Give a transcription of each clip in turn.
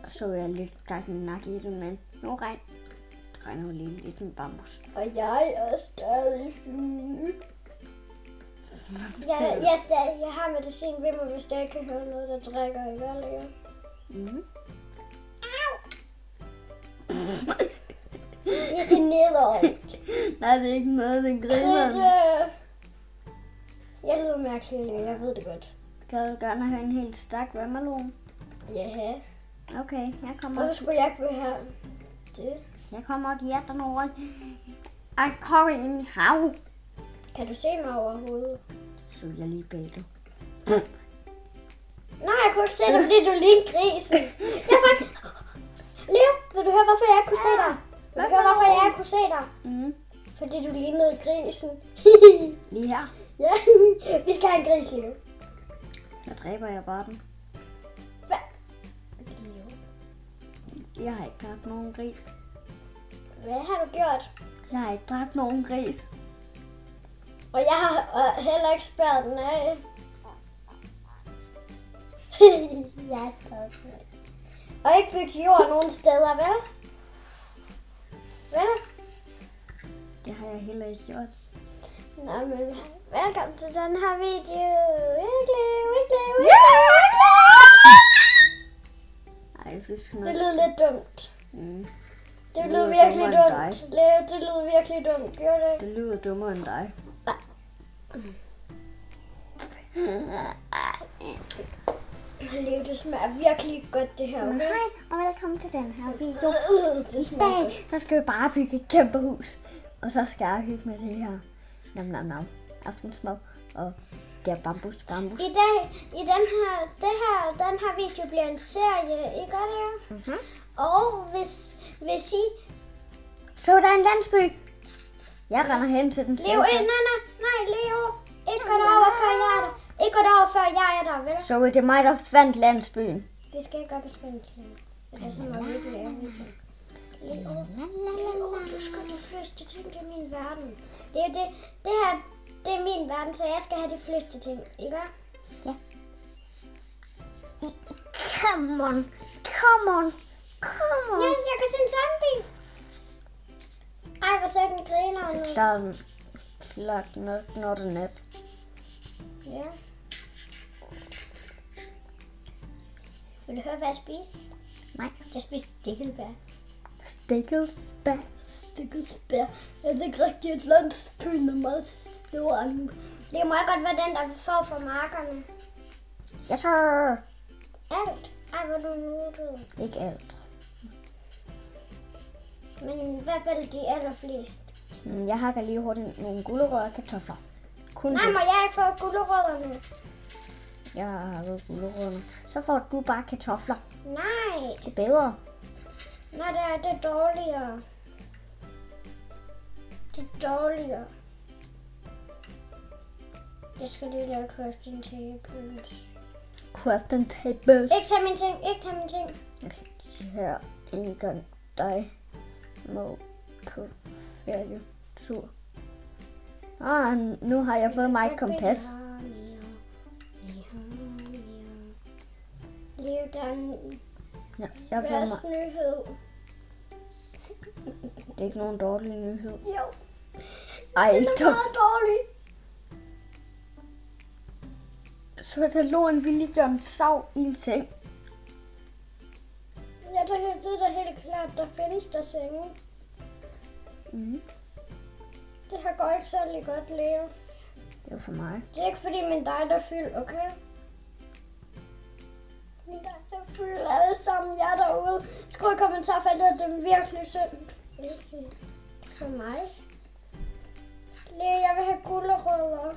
Og så er jeg lidt gakkenak i det, men nu regner jo lige lidt med bambus. Og jeg er stadig syg. Jeg har medicin ved mig, hvis jeg ikke kan høre noget, der drikker i hver læge. I din neder. Nej, det er ikke noget, den griner. Jeg lyder mærkeligt, jeg ved det godt. Kan du gerne have en helt stak vandmelon? Ja. Okay, jeg kommer. Hvorfor skulle jeg ikke vil have det? Jeg kommer og giver dig noget. Jeg kommer i min hav. Kan du se mig overhovedet? Så jeg lige bag dig. Nej, jeg kunne ikke se dig, fordi du lignede grisen. Leo, vil du høre, hvorfor jeg ikke kunne se dig? Vil du høre, hvorfor jeg ikke kunne se dig? Fordi du lignede grisen. Lige her. Ja, vi skal have en gris, Leo. Så dræber jeg bare den. Hvad? Jeg har ikke dræbt nogen gris. Hvad har du gjort? Jeg har ikke dræbt nogen gris. Og jeg har heller ikke spærret den af. Jeg har spærret den af. Og ikke bygge jord nogen steder, vel? Vel? Det har jeg heller ikke gjort. Nå, men velkommen til den her video. Virkelig. Ej, fisk. Det lyder lidt dumt. Det lyder lyder virkelig dummere end dumt. Leo, det lyder virkelig dumt. Gjorde det ikke? Det lyder dummere end dig. Leo, det smager virkelig godt, det her, okay? Hej, og velkommen til den her video. Det I smager dag, så skal vi bare bygge et kæmpe hus. Og så skal jeg hygge med det her. Nam. Aftensmad. Og det er bambus. I dag, den her video bliver en serie, ikke det? Og hvis I... Så der er en landsby. Jeg render hen til den Leo, centrum. nej, Leo. Ikke gå derover, før jeg er der. Ikke gå derover, før jeg er der, vel? Så det er mig, der fandt landsbyen. Det skal jeg gøre på spændelse. Det er sådan noget virkelig ærligt. Leo, du skal de fleste ting til min verden. Det er det her, det er min verden, så jeg skal have de fleste ting, ikke? Ja. Come on. Ja, jeg kan se en zombie. Ej, hvor sagde den griner nu. Klart nok, når det er nat. Ja. Vil du høre, hvad jeg spiser? Nej. Jeg spiser stikkelbær. Stikkelsbær. Stikkelsbær. Jeg ved ikke rigtig, at landsbyen er meget stor nu. Det må godt være den, der får fra markerne. Ja, så. Alt. Ej, hvor du nuttet. Ikke alt. Men i hvert fald de allerflest. Jeg hakker lige hurtigt nogle gulerødder og kartofler. Nej, må jeg ikke få gulerødderne? Jeg har hakket gulerødderne. Så får du bare kartofler. Nej. Det er bedre. Nej, det er dårligere. Det er dårligere. Jeg skal lige lave crafting tables. Crafting tables. Ikke tage min ting. Jeg skal her en gang dig med på ferietur. Nu har jeg fået mig et kompas. Leo, der er en Ja, jeg har fået værst nyhed. Det er ikke nogen dårlig nyhed. Jo, Ej, den er meget dårlig. Så der lå en William sav i en seng. Ja, det er da helt klart. Der findes der senge. Det her går ikke særlig godt, Leo. Det er for mig. Det er ikke fordi min dej der er fyldt, okay? Min dej der er fyldt alle sammen. Jeg er derude. Skriv i kommentarfeltet, det er virkelig synd. Virkelig. For mig. Leo, jeg vil have gulerødder.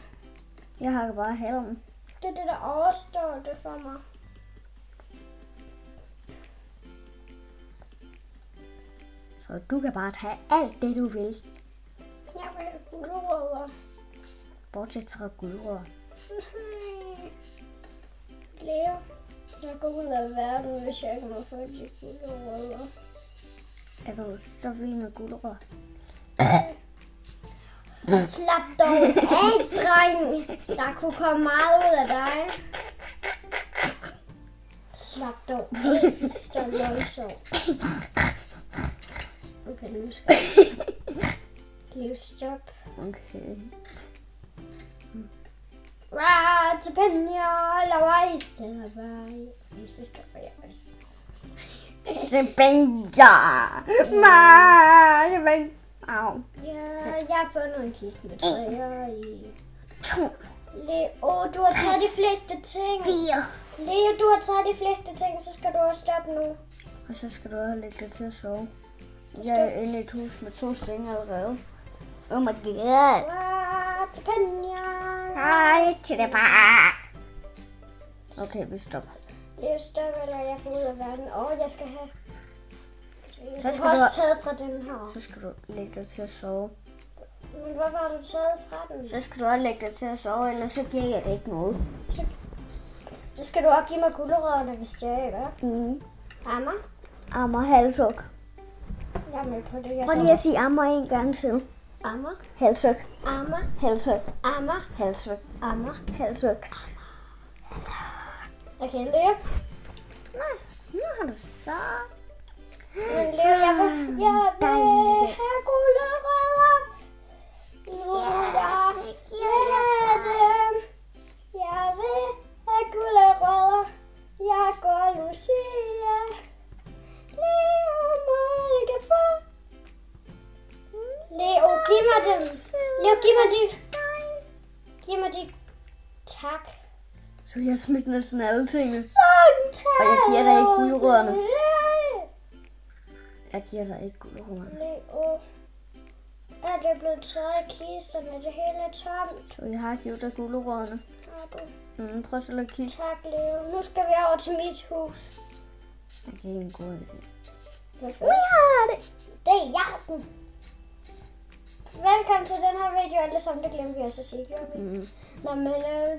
Jeg har bare halm. Det er det, der overstår det for mig. Så du kan bare tage alt det, du vil. Jeg vil have gulerødder. Bortset fra gulerødder. Leo, jeg går ud af verden, hvis jeg ikke må få de gulerødder. Er du så vild med gulerødder? Slap dog af, dreng. Der kunne komme meget ud af dig. Slap dog af, Fister Løgsov. Okay, nu skal Leo, stop. Okay. Til Penya, laver I stedet vej. Så stopper jeg også. Sebenja! Au. Ja, jeg har fundet en kiste med træer i. 2, Leo, du har taget de fleste ting. 4. Leo, du har taget de fleste ting, så skal du også stoppe nu. Og så skal du også lægge dig til at sove. Jeg er inde i et hus med 2 senge allerede. Oh my god. Til Penya. Hej til det bare. Okay, vi stopper. Leo, stop, eller jeg går ud af verden. Jeg skal have. Så Du skal har også du- taget fra den her. Så skal du lægge dig til at sove. Men hvorfor har du taget fra den? Så skal du også lægge dig til at sove, ellers så giver jeg det ikke noget. Så skal du også give mig gulerødderne, hvis jeg ikke. Amma? Ammer halshug. Jeg er med på det. Prøv lige at sige ammer en gang til. Amma? Halshug. Amma? Halshug. Amma? Halshug. Amma? Halshug. Okay, Leo. Nej, nu har du start. Men Leo, jeg vil have gulerødder. Jeg vil have dem. Jeg vil have gulerødder. Jeg går Lucia. Leo må ikke få. Leo, giv mig dem. Leo, giv mig de. Giv mig de. Tak. Så jeg har smidt næsten alle tingene. Sådan, tak. Og jeg giver dig ikke gulerødderne. Jeg giver dig ikke gulerødderne. Leo. Er det blevet taget af kisterne? Det hele er tomt. Så jeg har givet dig gulerødderne. Har du? Prøv så at kigge. Tak, Leo. Nu skal vi over til mit hus. Okay, en god idé. Hvorfor? Vi har det. Det er jagten. Velkommen til den her video, alle sammen. Det glemte vi også at sige, gjorde vi? Nå, men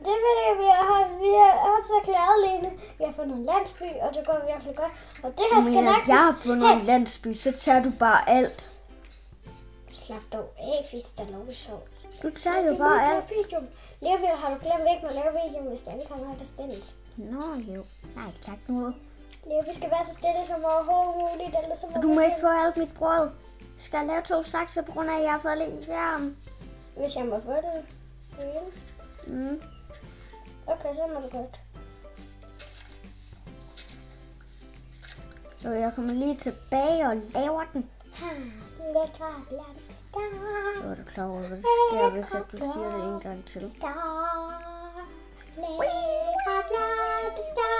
det vil det, vi er så glade, Lene. Vi har fundet en landsby, og det går virkelig godt. Og det her skal nok... Jeg har fundet en landsby, så tager du bare alt. Slap dog af, Fister Løgsov. Du tager jo bare alt. Leo, har du glemt ikke at lave videoen, hvis der ikke kommer her, der skændes? Nå jo. Nej, tak nu. Leo, vi skal være så stille som overhovedet muligt, ellers så Og du må ikke få alt mit brød. Skal jeg lave 2 sakser, på grund af, at jeg har fået lidt i skærmen? Hvis jeg må få den. Okay, så må det godt. Så jeg kommer lige tilbage og laver den. Lækre blomster. Så er du klar over, hvad der sker, hvis at du siger det en gang til. Lækre blomster.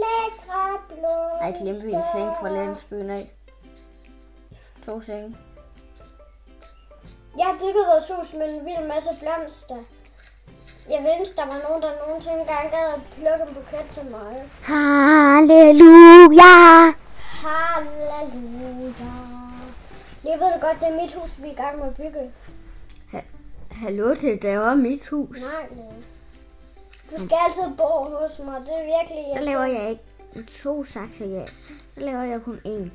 Lækre blomster. Ej, glemte vi en seng fra landsbyen af. 2 senge. Jeg har bygget vores hus med en vild masse blomster. Jeg vil ønske, der var nogen, der nogensinde engang gad at plukke en buket til mig. Halleluja! Halleluja. Jeg ved det godt, det er mit hus, vi er i gang med at bygge. Hallo, det er også mit hus. Nej. Du skal altid bo hos mig, det er virkelig... Så laver jeg ikke 2 sakser, ja. Så laver jeg kun 1.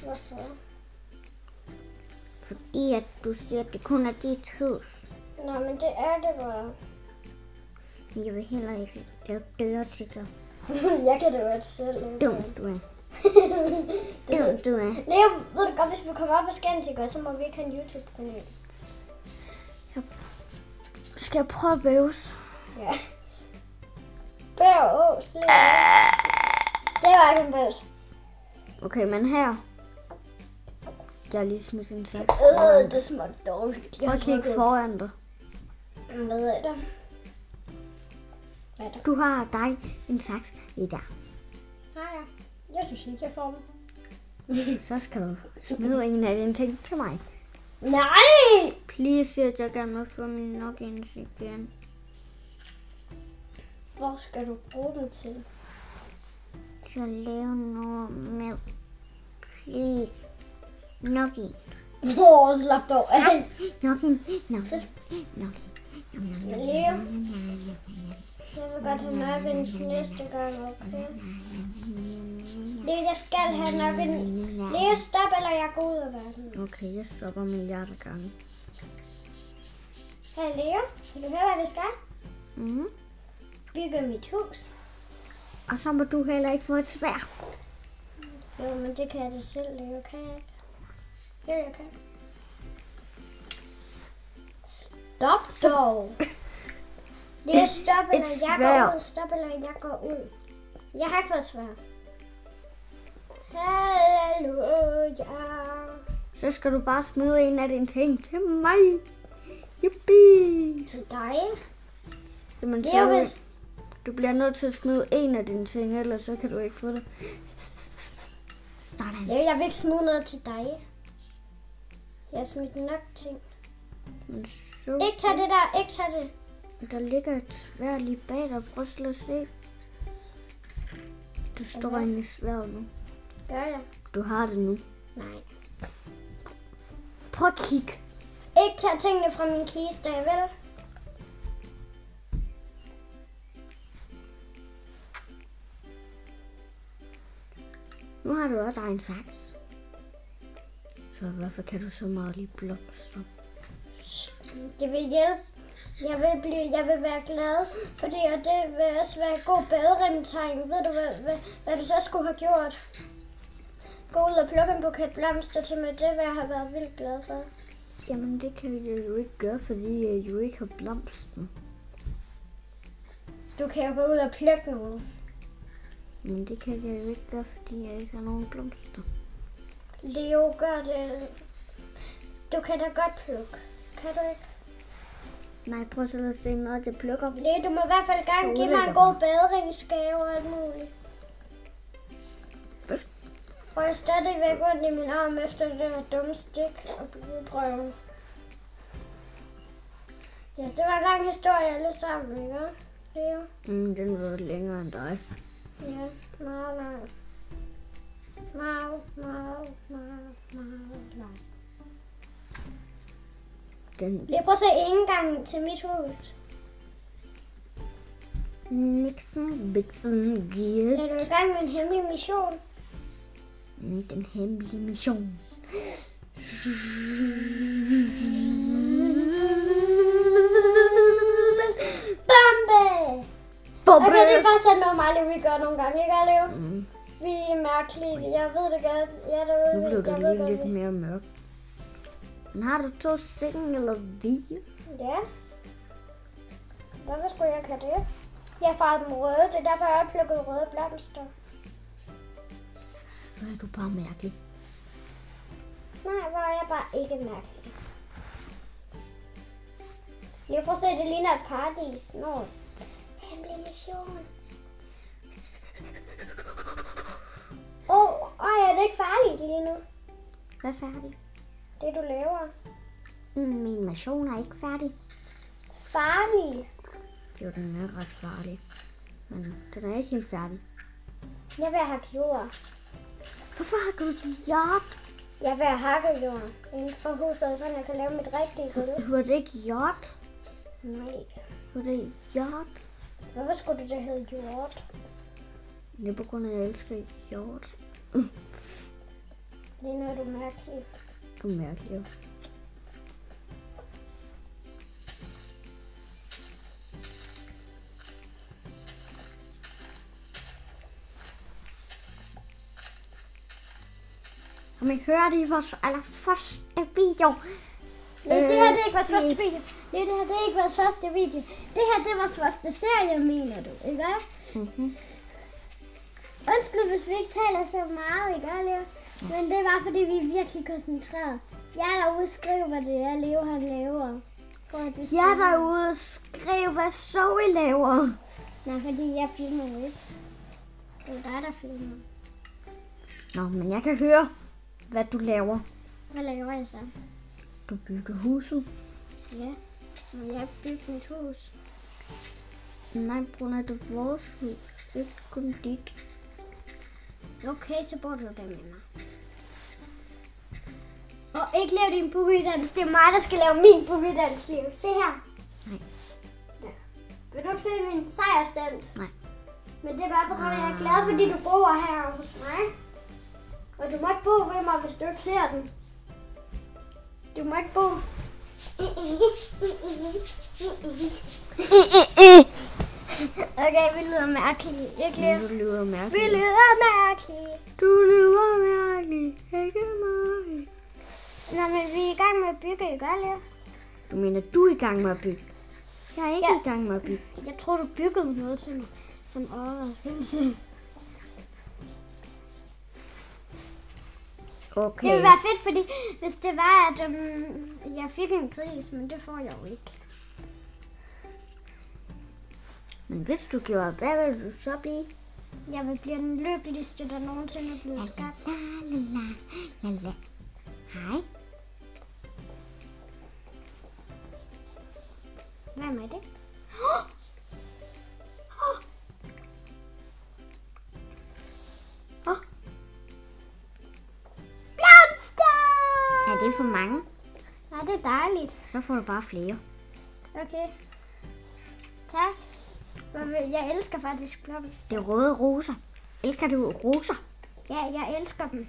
Hvorfor? Fordi at du siger, at det kun er dit hus. Nå, men det er det bare. Jeg vil heller ikke lave døre til dig. Jeg kan det jo ikke selv. Dum, du er. Dum, du er. Leo, ved du godt, hvis vi kommer op og skændes, ikke, så må vi ikke have en YouTube-kanal. Skal jeg prøve at bøves? Ja. Bøvs. Det var ikke en bøvs. Okay, men her. Jeg har lige smidt en saks. Det smagte dårligt. Prøv at kigge foran dig. Hvad er det? Hvad er det? Du har dig en saks lige der. Nej, ja. Jeg synes ikke, jeg får dem. Så skal du smide en af dine ting til mig. Nej! Please, siger jeg gerne vil få min Nokians igen. Hvor skal du bruge den til? Så lave noget med. Please. Nokian. Slap dog af. Nokian. Leo. Jeg vil godt have Nokians næste gang, okay? Leo, jeg skal have Nokian. Leo, stop, eller jeg går ud af verden. Okay, jeg stopper milliarder gange. Hey Leo, skal du høre, hvad vi skal? bygge mit hus. Og så må du heller ikke få et sværd. Jo, men det kan jeg da selv lave, kan jeg ikke? Jo, jeg kan. Stop dog! Det er stop, eller jeg går ud. Stop, eller jeg går ud. Jeg har ikke fået svar. Halleluja. Så skal du bare smide en af dine ting til mig. Juppie. Til dig? Jamen, Det er jo vist... du bliver nødt til at smide en af dine ting, ellers så kan du ikke få det. Sådan. Jeg vil ikke smide noget til dig. Jeg har smidt nok ting. Men så... Ikke tag det der, ikke tag det. Der ligger et sværd lige bag dig. Prøv at se. Du står inde i sværdet nu. Gør jeg? Du har det nu. Nej. Prøv at kigge. Ikke tag tingene fra min kiste, vel? Nu har du også en saks. Så hvorfor kan du så meget lige blomstre? Det vil hjælpe. Jeg vil være glad, fordi det vil også være god baderimtegn. Ved du, hvad du så skulle have gjort? Gå ud og plukke en buket blomster til mig. Det vil jeg have været vildt glad for. Jamen det kan jeg jo ikke gøre, fordi jeg jo ikke har blomsten. Du kan jo gå ud og plukke nogen. Men det kan jeg jo ikke gøre, fordi jeg ikke har nogen blomster. Leo, gør det. Du kan da godt plukke. Kan du ikke? Nej, prøv så at se noget, jeg plukker. Leo, du må i hvert fald gerne give mig en god baderingsgave og alt muligt. Og jeg er stadigvæk ondt i min arm efter det her dumme stik og blodprøven. Ja, det var en lang historie alle sammen, ikke? Leo? Den var længere end dig. Ja, meget lang. Meget lang. Lige prøv at se indgangen til mit hus. Nixon, Bixen, Giet. Er du i gang med en hemmelig mission? Den hemmelige mission. Bombe! Okay, det er bare sådan noget meget, vi gør nogle gange, ikke Leo? Vi er mærkelige, jeg ved det godt. Ja, det nu blev det lige lidt mere mørkt. Men har du 2 senge eller vige? Ja. Hvorfor skulle jeg have det? Jeg farvede dem røde, det er derfor, jeg har plukket røde blomster. Så er du bare mærkelig. Nej, hvor er jeg bare ikke mærkelig. Lige prøv at se, det ligner et paradis. Nå. Hemmelig mission. Er det ikke farligt lige nu? Hvad er færdig? Det du laver. Min mission er ikke færdig. Farlig? Jo, den er ret farlig. Men den er ikke helt færdig. Jeg vil have jord. Hvorfor har du jord? Jeg vil have hakkejord inden for huset, så jeg kan lave mit rigtige gulv. Var det ikke jord? Nej. Var det jord? Hvorfor skulle det hedde jord? Det er på grund af, at jeg elsker jord. Det er noget, du er mærkelig. Du er mærkelig, jo. Kan I høre det i vores allerførste video? Nej, det her det er ikke vores første video. Nej, det her det er ikke vores første video. Det her det er vores første serie, mener du, ikke hvad? Undskyld, hvis vi ikke taler så meget, ikke Leo? Men det var, fordi vi er virkelig koncentreret. Jeg er derude og skriver, hvad det er, Leo han laver. Jeg er derude og skriver, hvad Zoe laver. Nej, fordi jeg filmer ikke. Det er dig, der filmer. Nå, men jeg kan høre, hvad du laver. Hvad laver jeg så? Du bygger huset. Ja, men jeg bygger mit hus. Nej, Bruna, det er vores hus. Ikke kun dit. Okay, så bor du der med mig. Og ikke lave din boogie-dans. Det er mig, der skal lave min boogie-dans, Leo. Se her. Nej. Ja. Vil du ikke se min sejrsdans? Nej. Men det er bare på grund af, at jeg er glad, fordi du bor her hos mig. Og du må ikke bo ved mig, hvis du ikke ser den. Du må ikke bo. Okay, vi lyder mærkelige. Ikke? Du lyder Vi mærkeligt. lyder mærkelige. Du lyder mærkeligt. Ikke mig. Nå, men vi er i gang med at bygge, ikke, Leo? Du mener, du er i gang med at bygge? Jeg er ikke Ja. i gang med at bygge. Jeg tror, du byggede noget til mig. Som overraskelse. Okay. Det ville være fedt, fordi hvis det var, at jeg fik en gris, men det får jeg jo ikke. Men hvis du gjorde, hvad vil du så blive? Jeg vil blive den lykkeligste, der nogensinde er blevet skabt. La. Hej. Hvem er det? Blomster! Er det for mange? Nej, det er dejligt. Så får du bare flere. Okay. Tak. Jeg elsker faktisk blomster. Det er røde roser. Elsker du roser? Ja, jeg elsker dem.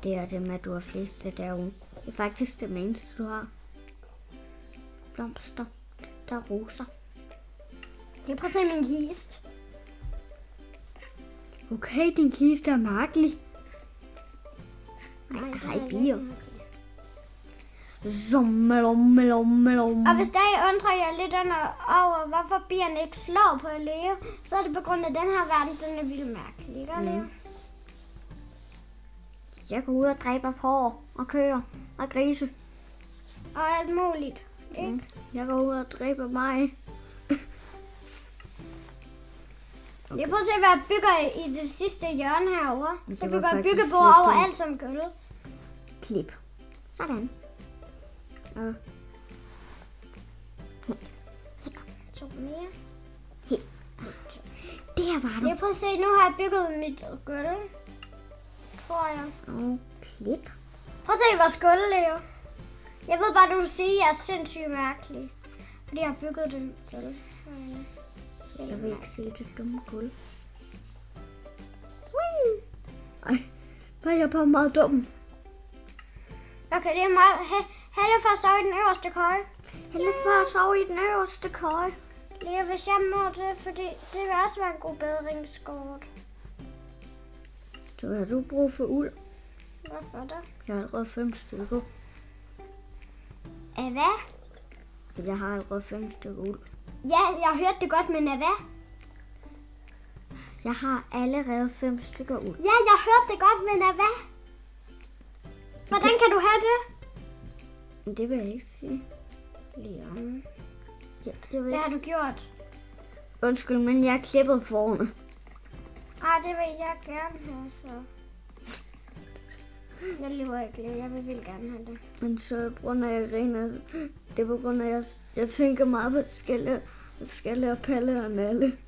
Det er dem, at du har flest til derude. Det er faktisk det eneste, du har. Blomster. Der er roser. Jeg prøver at se min kiste. Okay, din kiste er mærkelig. Nej, hej, det er bier. ikke. Zommelom. Og hvis der undrer jeg lidt over, hvorfor bierne ikke slår på Leo, så er det på grund af den her verden, den er vildt mærkelig, ikke, Leo? Jeg går ud og dræber får og køer og grise. Og alt muligt, ikke? Jeg går ud og dræber mig. Jeg prøver til at være bygger i det sidste hjørne herovre. Men Så det var bygger jeg faktisk byggebord lidt over dumt. alt som gulv. Klip. Sådan. Og 2 mere. der var du. Jeg prøver at se, nu har jeg bygget mit gulv. Tror jeg. Og klip. Prøv at se vores gulv, Leo. Jeg ved bare, du vil sige, at jeg er sindssygt mærkelig. Fordi jeg har bygget det gulv. Jeg vil ikke se det dumme gulv. Whee! Ej, var jeg bare meget dum. Okay, det er meget... Helle for at sove i den øverste køje. Helle for at sove i den øverste køje. Leo, hvis jeg må det, fordi det vil også være en god bedringskort. Så har du brug for uld. Hvorfor det? Jeg har allerede 5 stykker. Hvad? Jeg har allerede 5 stykker uld. Ja, jeg hørte det godt, men hvad? Jeg har allerede 5 stykker uld. Ja, jeg hørte det godt, men hvad? Hvordan kan du have det? Men det vil jeg ikke sige. Leon. Ja, jeg vil Hvad har ikke du gjort? Undskyld, men jeg har klippet forne. Det vil jeg gerne have, så. Jeg lever ikke, Leo. Jeg vil vildt gerne have det. Men så på grund af, at jeg griner, det er på grund af, at jeg tænker meget på skalle og palle og nalle.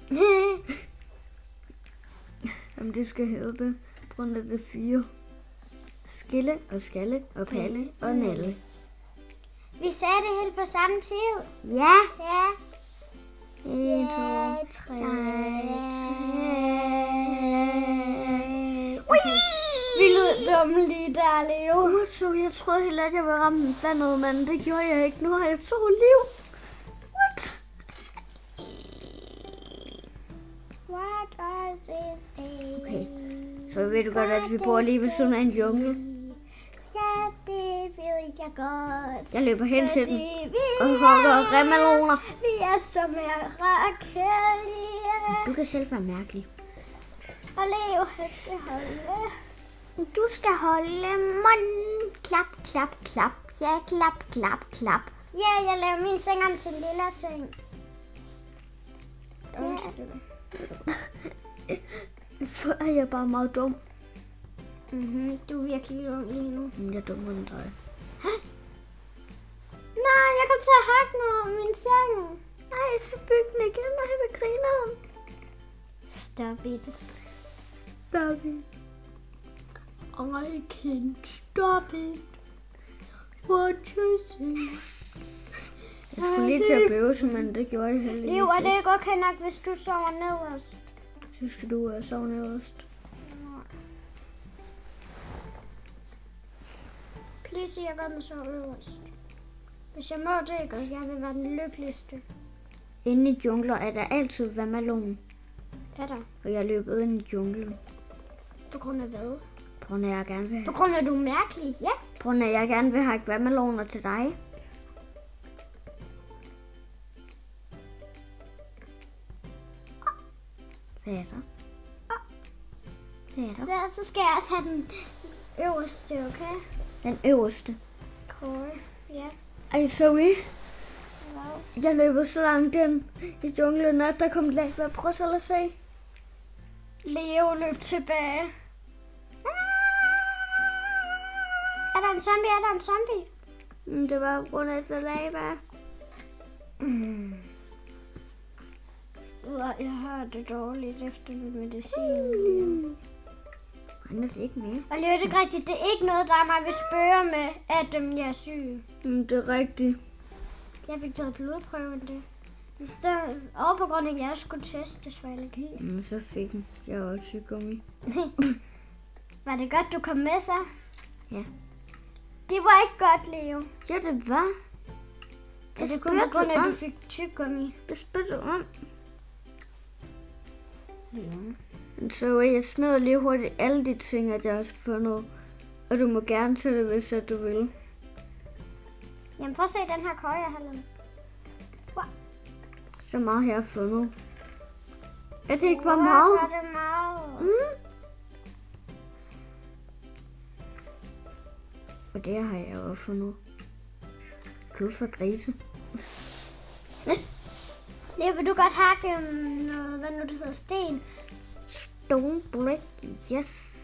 Jamen det skal hedde det. På grund af det 4. Skille og skalle og palle og nalle. Vi sagde det helt på samme tid. Ja! Ja. 1, 2, 3. Vi lød dumme lige der, Leo. Jeg troede helt, at jeg ville ramme vandet, men det gjorde jeg ikke. Nu har jeg 2 liv. What? What was this? Okay. Så ved du godt, at vi bor lige ved siden af en jungle. Ja, det ved jeg godt. Jeg løber hen til den Fordi og hugger remeloner. Vi er så mirakelige. Du kan selv være mærkelig. Og Leo, jeg skal holde. Du skal holde munden. Klap, klap, klap. Ja, klap, klap, klap. Ja, jeg laver min seng om til en lille seng. For er jeg bare meget dum. Du er virkelig dum lige nu. Men jeg er dummere end dig. Nej, jeg kom til at hakke noget om min seng. Nej, så byg den igen, og jeg vil grine. Stop it. Stop it. I can't stop it. What you say? Jeg skulle lige til at bøvse, men det gjorde jeg heldigvis Leo, er det ikke. ikke okay nok, hvis du sover nederst? Så skal du sove nederst. Please, jeg gerne sove øverst. Hvis jeg må det, ikke, og jeg vil være den lykkeligste. inde i jungler er der altid vandmelon. Er der? Og jeg er løbet ind i junglen. På grund af hvad? På grund af, jeg gerne vil På grund af, at du er mærkelig, ja. På grund af, jeg gerne vil have vandmeloner til dig. Hvad er der? Hvad er der? Så skal jeg også have den øverste, okay? Den øverste. Cool, ja. Ej, sorry. Wow. Jeg løber så langt ind i junglen, at der kom lava. Prøv så at se. Leo løb tilbage. Er der en zombie? Er der en zombie? Det var på grund af det lava. Jeg har det dårligt efter min medicin. Han er det ikke mere. Og Leo, det er ikke rigtigt. Det er ikke noget, der er mig vil spørge med, at jeg er syg. Det er rigtigt. Jeg fik taget blodprøven det. I stedet, og på grund af, at jeg skulle testes for allergi. Så fik den. Jeg er også sygummi. Var det godt, du kom med så? Ja. Det var ikke godt, Leo. Ja, det var. Er det kun på grund af, at du fik tyggegummi? Det spytter om. Så jeg smider lige hurtigt alle de ting, at jeg har fundet. Og du må gerne tage det, hvis du vil. Jamen prøv at se den her køje, jeg har lavet. Wow. Så meget jeg har fundet. Er det ikke bare meget? Wow, det meget. Og det har jeg også fundet. Kød for grise. Leo, vil du godt hakke noget, hvad nu det hedder, sten? Stone brick, yes.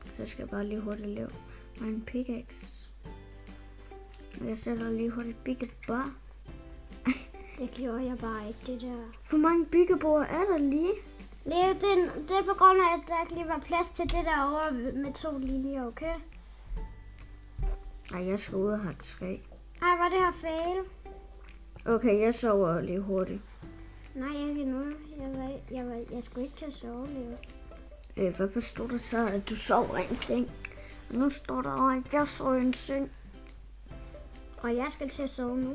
Så skal jeg bare lige hurtigt lave en pickaxe. Jeg sætter lige hurtigt byggebord. Det gjorde jeg bare ikke, det der. Hvor mange byggebord er der lige? Leo, det er på grund af, at der ikke lige var plads til det der over med 2 linjer, okay? Ej, jeg skal ud og have 3. Ej, var det her fail? Okay, jeg sover lige hurtigt. Nej, ikke nu. Jeg skulle ikke til at sove, Leo. Hvorfor stod der så, at du sover i en seng? Og nu står der over, at jeg sover i en seng. Og jeg skal til at sove nu.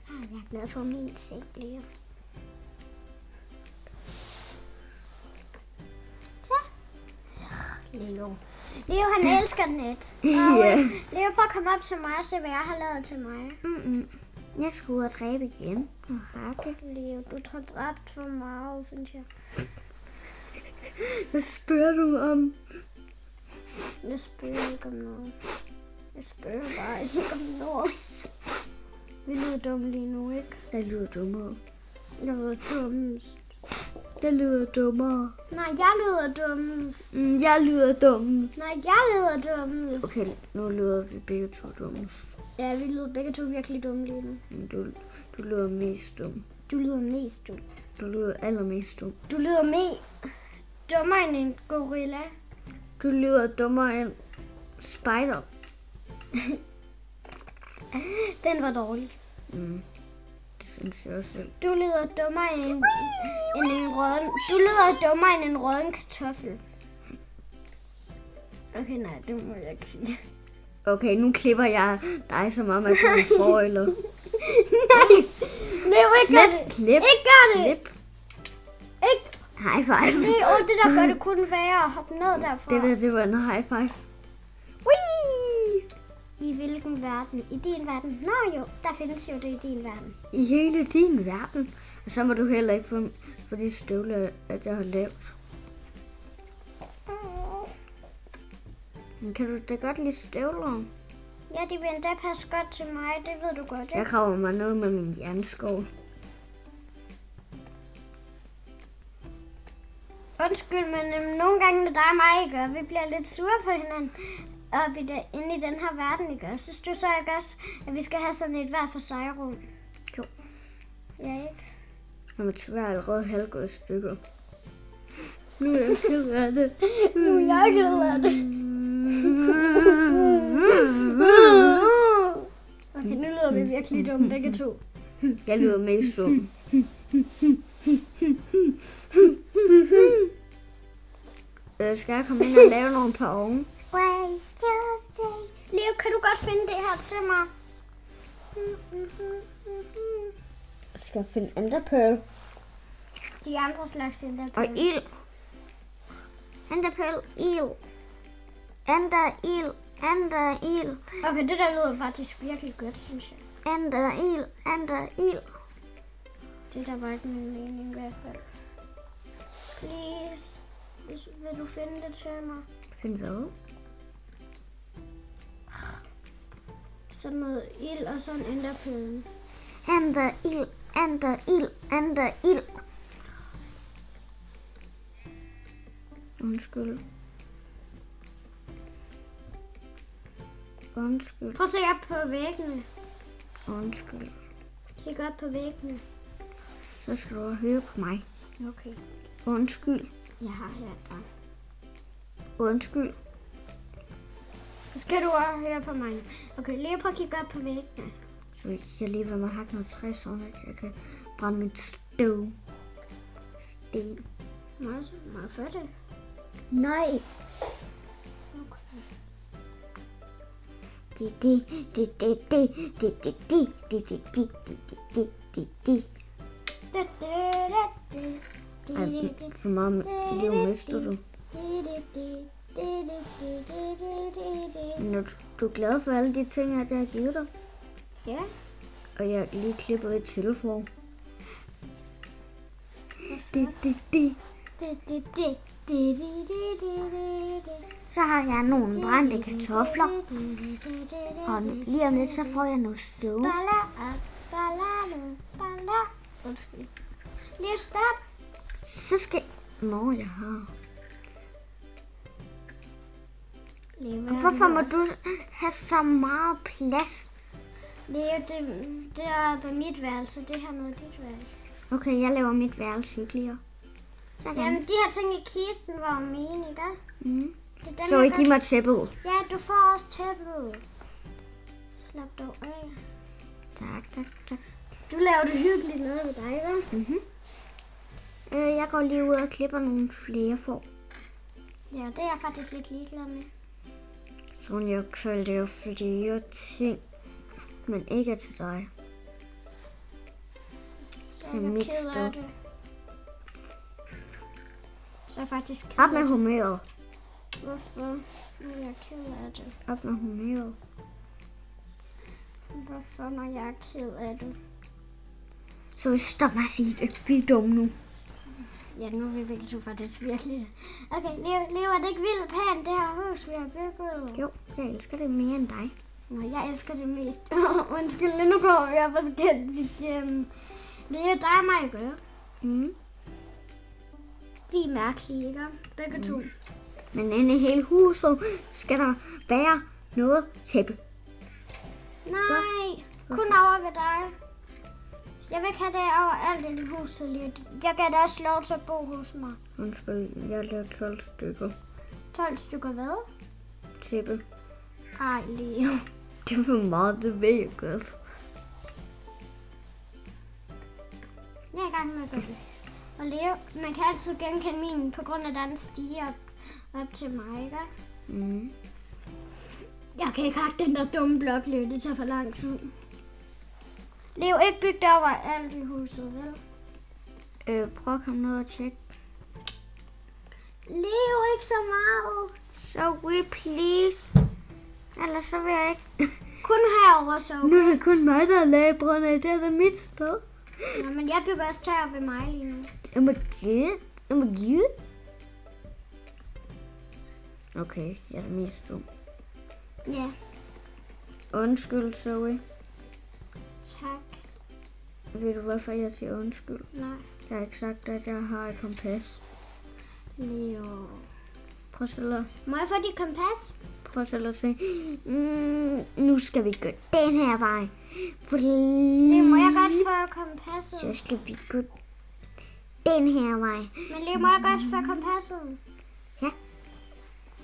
Jeg er glad for min seng, Leo. Så. Leo. Leo, han elsker net. Ja. Leo, prøv at komme op til mig og se, hvad jeg har lavet til mig. Jeg skal ud og dræbe igen. Og hakke. Leo, du har dræbt for meget, synes jeg. Hvad spørger du om? Jeg spørger ikke om noget. Jeg spørger bare ikke om noget. Vi lyder dumme lige nu, ikke? Jeg lyder dummere. Jeg lyder dummest. Jeg lyder dummere. Nej, jeg lyder dummest. Jeg lyder dummest. Nej, jeg lyder dummest. Okay, nu lyder vi begge to dummest. Ja, vi lyder begge to virkelig dumme lige nu. Du lyder mest dum. Du lyder mest dum. Du lyder allermest dum. Du lyder dummere end en gorilla. Du lyder dummere end spider. Den var dårlig. Det synes jeg også selv. Du lyder dummere end en rådden. Du lyder dummere end en rådden kartoffel. Okay, nej, det må jeg ikke sige. Okay, nu klipper jeg dig som om, at du er forældre. Nej, Leo, ikke gør det. Klip. Ikke gør det. Klip. Ikke. High five. Det der gør det kun være at hoppe ned derfra. Det var en high five. Whee! I hvilken verden? I din verden? Nå jo, der findes jo det i din verden. I hele din verden. Og så må du heller ikke få de støvler, at jeg har lavet. Men kan du da godt lide støvler? Ja, de vil endda passe godt til mig, det ved du godt, ikke? Jeg graver mig ned med min jernskov. Undskyld, men nogle gange, når der og mig, ikke? Vi bliver lidt sure på hinanden inde i den her verden, ikke? Synes du så ikke også, at vi skal have sådan et hver for sig rum? Jo. Ja, ikke? Jeg må desværre allerede halvgået stykker. Nu er jeg ked af det. Nu er jeg ked af det. Okay, nu lyder vi virkelig dumme, begge to. Jeg lyder mest sum. Skal jeg komme ind og lave nogle par ovne? Leo, kan du godt finde det her til mig? skal finde enderpearl. De andre slags Og enderpearl. ild. Enderpearl, ild. Ender, ild. Okay, det der lyder faktisk virkelig godt, synes jeg. Ender, ild. Det der var ikke min mening i hvert fald. Please. Vil du finde det til mig? Find hvad? Sådan noget ild og sådan enderpearl. Ender, ild. Undskyld. Prøv at se op på væggene. Undskyld. Kig op på væggene. Så skal du høre på mig. Okay. Undskyld. Jeg har hørt dig. Undskyld. Så skal du også høre på mig. Okay, lige prøv at kigge op på væggene. Så jeg lige vil med hakke noget træ, så jeg kan brænde mit sten. Må jeg få det? Nej. Okay. For meget liv mister du. Når du er glad for alle de ting, jeg har givet dig. Ja. Og jeg lige klipper et tilform. Så har jeg nogle brændte kartofler. Og lige om lidt, så får jeg noget støv. Undskyld. Lige stop. Så skal... Nå, jeg har... Hvorfor må du have så meget plads? Det er på mit værelse. Det her med dit værelse. Okay, jeg laver mit værelse hyggeligere. Jamen, de her ting i kisten var jo mine, ikke? Mm. Det er dem, Så I giver mig tæppet. Ja, du får også tæppet. Slap dog af. Tak. Du laver det hyggeligt noget ved dig, ikke? Mm-hmm. Jeg går lige ud og klipper nogle flere får. Ja, det er jeg faktisk lidt ligeglad med. Så jeg kan lave flere ting, men ikke er til dig. Så er jeg mit ked sted. af det. Så er jeg faktisk ked Op med af det. humøret. Hvorfor? Nu er jeg ked af det. Op med humøret. Hvorfor, når jeg er ked af det? Så stop mig at sige det. Vi er dumme nu. Ja, nu er vi begge to faktisk virkelig. Okay, Leo, er det ikke vildt pænt, det her hus, vi har bygget? Jo, jeg elsker det mere end dig. Nå, jeg elsker det mest. Undskyld, nu kommer jeg på forkert hjem. Leo, dig og mig, gør. Mm. Vi er mærkelige, ikke? Begge to. Men inde i hele huset skal der være noget tæppe. Nej, kun over ved dig. Jeg vil ikke have det over alt i huset lidt. Jeg gav dig også lov til at bo hos mig. Undskyld, jeg laver 12 stykker 12 stykker hvad? tæppe. Ej, Leo. Det er for meget, det ved jeg godt. Jeg er i gang med at gøre det. Og Leo, man kan altid genkende min på grund af den stige op til mig, ikke? Mm. Jeg kan ikke hakke den der dumme blok, Leo. Det tager for lang tid. Leo, ikke bygge det over alt i huset, vel? Prøv at komme ned og tjekke. Leo, ikke så meget. So we please. Ellers så vil jeg ikke. Kun herover så. Nu er det kun mig, der er lagebrønde. Det er da mit sted. Ja, men jeg bygger også tør ved mig lige nu. Oh my god. Okay, jeg er mest dum. Ja, Undskyld, Zoe. tak. Ved du, hvorfor jeg siger undskyld? Nej, Jeg har ikke sagt, at jeg har et kompas. Leo. Prøv selv at, Må jeg få dit kompas? se. Nu skal vi gå den her vej. Leo, må jeg godt få kompasset? Så skal vi gå den her vej. Men Leo, må jeg godt få kompasset? Ja.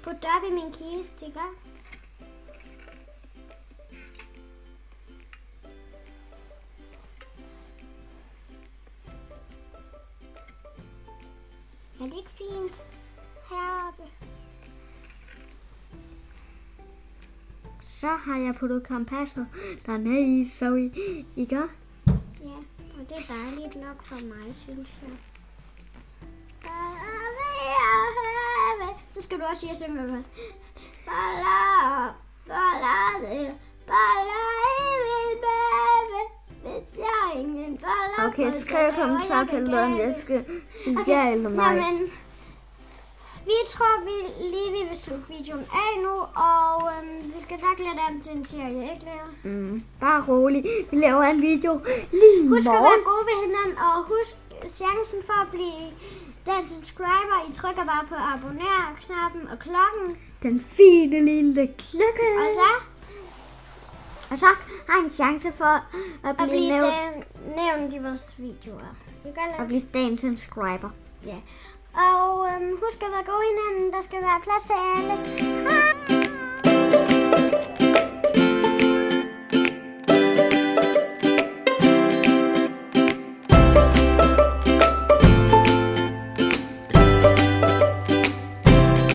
Put det op i min kiste, ikke? Er det ikke fint heroppe? Så har jeg puttet kompasset dernede i, så I gør. Ja, og det er dejligt nok for mig, synes jeg. Så skal du også sige, at jeg synger med. Okay, skriv i kommentarfeltet, om jeg skal sige ja eller nej. Jamen, vi tror, vi vil slutte videoen af nu, og vi skal nok lade dem til en serie, ikke Lea? Bare rolig. Vi laver en video lige Husk at være gode ved hinanden, og husk chancen for at blive den subscriber. I trykker bare på abonner-knappen og klokken. Den fine lille klokke. Og så har en chance for at blive nævnt i vores videoer. Og blive dagens subscriber. Ja. Og husk at være gode hinanden. Der skal være plads til alle. Hej!